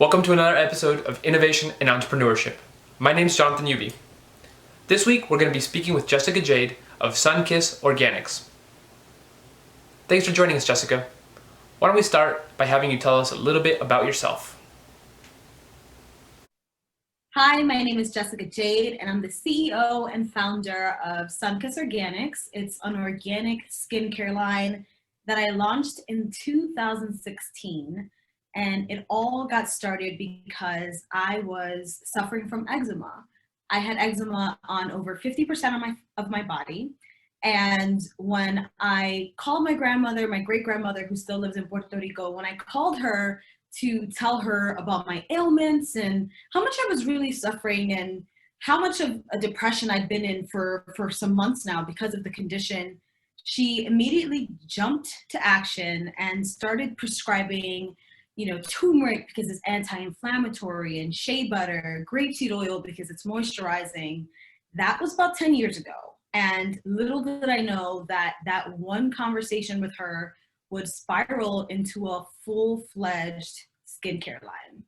Welcome to another episode of Innovation and Entrepreneurship. My name is Jonathan Ubi. This week we're going to be speaking with Jessica Jade of SunKiss Organics. Thanks for joining us, Jessica. Why don't we start by having you tell us a little bit about yourself? Hi, my name is Jessica Jade, and I'm the CEO and founder of SunKiss Organics. It's an organic skincare line that I launched in 2016. And it all got started because I was suffering from eczema. I had eczema on over 50% of my body. And when I called my grandmother, my great-grandmother, who still lives in Puerto Rico, when I called her to tell her about my ailments and how much I was really suffering and how much of a depression I'd been in for some months now because of the condition, she immediately jumped to action and started prescribing turmeric because it's anti-inflammatory, and shea butter, grapeseed oil because it's moisturizing. That was about 10 years ago. And little did I know that that one conversation with her would spiral into a full-fledged skincare line.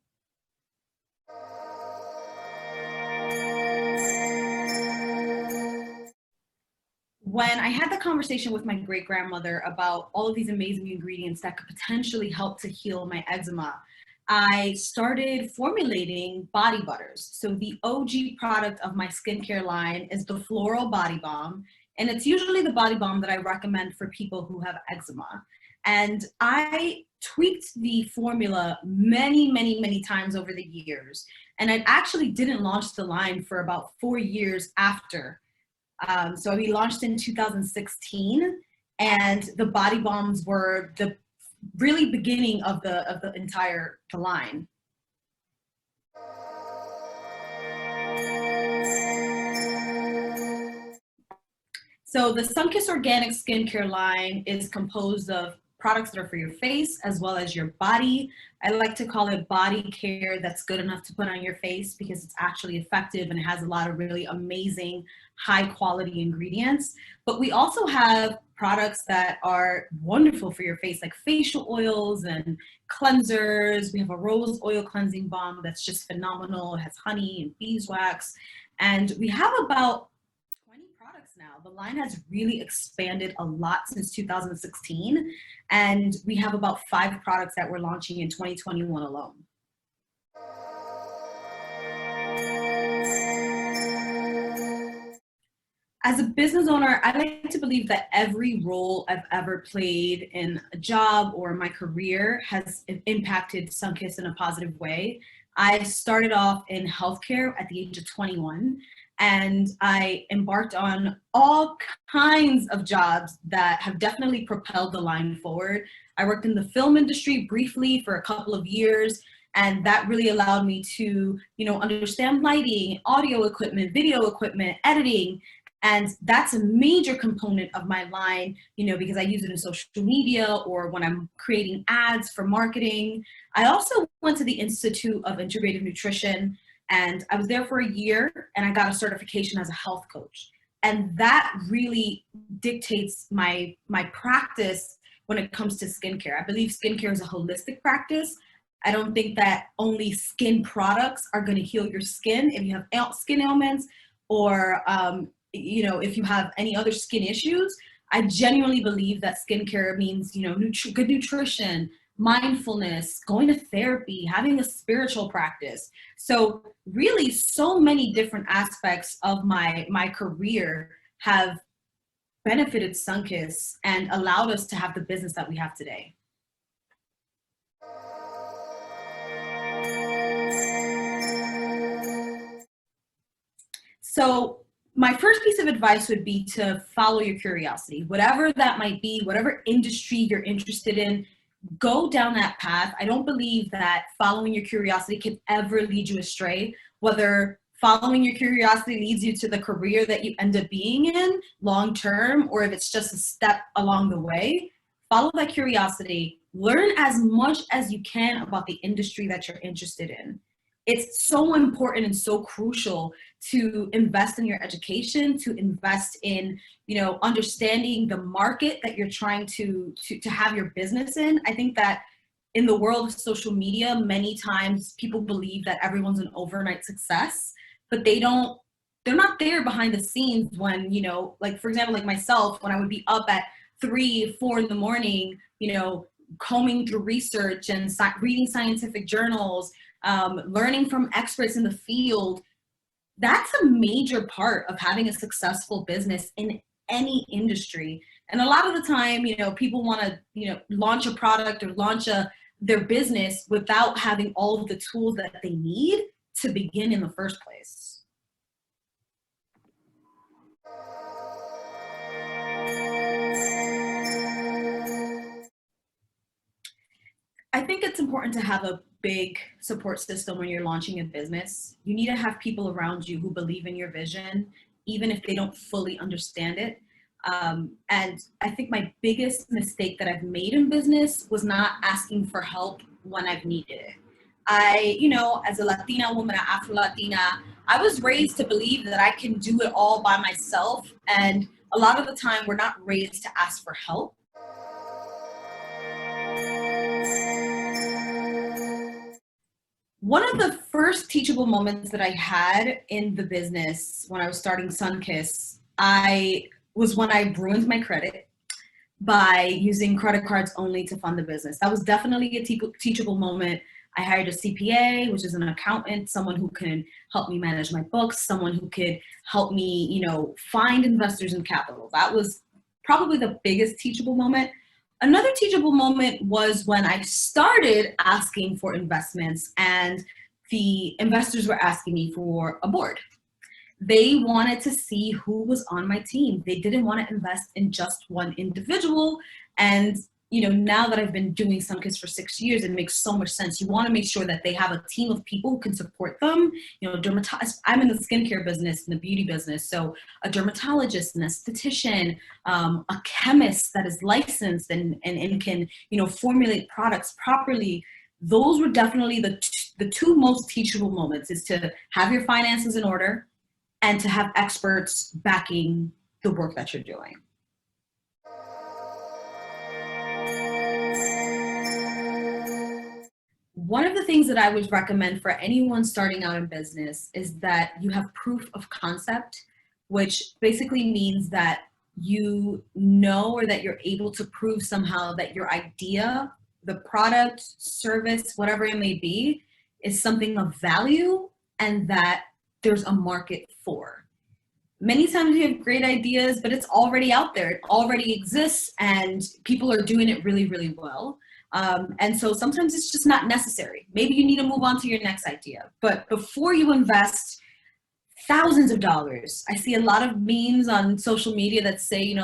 When I had the conversation with my great-grandmother about all of these amazing ingredients that could potentially help to heal my eczema, I started formulating body butters. So the OG product of my skincare line is the Floral Body Balm, and it's usually the body balm that I recommend for people who have eczema. And I tweaked the formula many times over the years, and I actually didn't launch the line for about 4 years after. So we launched in 2016, and the body balms were the really beginning of the entire line. So the SunKiss Organics skincare line is composed of products that are for your face as well as your body. I like to call it body care that's good enough to put on your face because it's actually effective and it has a lot of really amazing high quality ingredients. But we also have products that are wonderful for your face, like facial oils and cleansers. We have a rose oil cleansing balm that's just phenomenal. It has honey and beeswax. And we have about now. The line has really expanded a lot since 2016, and we have about 5 products that we're launching in 2021 alone. As a business owner, I like to believe that every role I've ever played in a job or my career has impacted SunKiss in a positive way. I started off in healthcare at the age of 21. And I embarked on all kinds of jobs that have definitely propelled the line forward. I worked in the film industry briefly for a couple of years, and that really allowed me to, understand lighting, audio equipment, video equipment, editing. And that's a major component of my line, because I use it in social media or when I'm creating ads for marketing. I also went to the Institute of Integrative Nutrition, and I was there for a year, and I got a certification as a health coach. And that really dictates my practice when it comes to skincare. I believe skincare is a holistic practice. I don't think that only skin products are going to heal your skin. If you have skin ailments or, if you have any other skin issues, I genuinely believe that skincare means, good nutrition, mindfulness, going to therapy, having a spiritual practice. So really so many different aspects of my career have benefited SunKiss and allowed us to have the business that we have today. So my first piece of advice would be to follow your curiosity, whatever that might be, whatever industry you're interested in. Go down that path. I don't believe that following your curiosity can ever lead you astray, whether following your curiosity leads you to the career that you end up being in long term, or if it's just a step along the way. Follow that curiosity. Learn as much as you can about the industry that you're interested in. It's so important and so crucial to invest in your education, to invest in, understanding the market that you're trying to have your business in. I think that in the world of social media, many times people believe that everyone's an overnight success, but they're not there behind the scenes when, like for example, like myself, when I would be up at 3, 4 in the morning, combing through research and reading scientific journals, learning from experts in the field. That's a major part of having a successful business in any industry. And a lot of the time, people want to, launch a product or launch their business without having all of the tools that they need to begin in the first place. I think it's important to have a big support system when you're launching a business. You need to have people around you who believe in your vision, even if they don't fully understand it. And I think my biggest mistake that I've made in business was not asking for help when I've needed it. As a Latina woman, Afro-Latina, I was raised to believe that I can do it all by myself. And a lot of the time, we're not raised to ask for help. One of the first teachable moments that I had in the business when I was starting SunKiss, was when I ruined my credit by using credit cards only to fund the business. That was definitely a teachable moment. I hired a CPA, which is an accountant, someone who can help me manage my books, someone who could help me, find investors and capital. That was probably the biggest teachable moment. Another teachable moment was when I started asking for investments and the investors were asking me for a board. They wanted to see who was on my team. They didn't want to invest in just one individual. And, now that I've been doing SunKiss for 6 years, it makes so much sense. You want to make sure that they have a team of people who can support them. I'm in the skincare business and the beauty business. So a dermatologist, an esthetician, a chemist that is licensed and can, formulate products properly. Those were definitely the two most teachable moments, is to have your finances in order and to have experts backing the work that you're doing. One of the things that I would recommend for anyone starting out in business is that you have proof of concept, which basically means that or that you're able to prove somehow that your idea, the product, service, whatever it may be, is something of value and that there's a market for. Many times you have great ideas, but it's already out there. It already exists and people are doing it really, really well. And so sometimes it's just not necessary. Maybe you need to move on to your next idea. But before you invest thousands of dollars, I see a lot of memes on social media that say,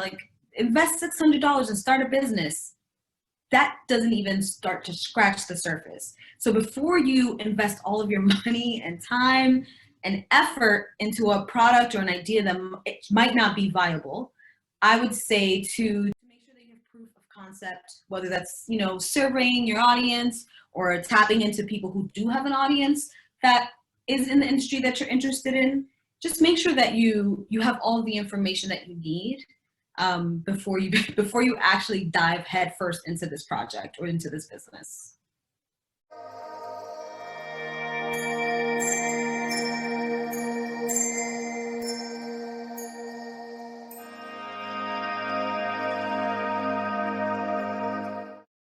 invest $600 and start a business. That doesn't even start to scratch the surface. So before you invest all of your money and time and effort into a product or an idea that it might not be viable, I would say to make sure that you have proof of concept, whether that's, surveying your audience or tapping into people who do have an audience that is in the industry that you're interested in. Just make sure that you have all the information that you need before you actually dive headfirst into this project or into this business.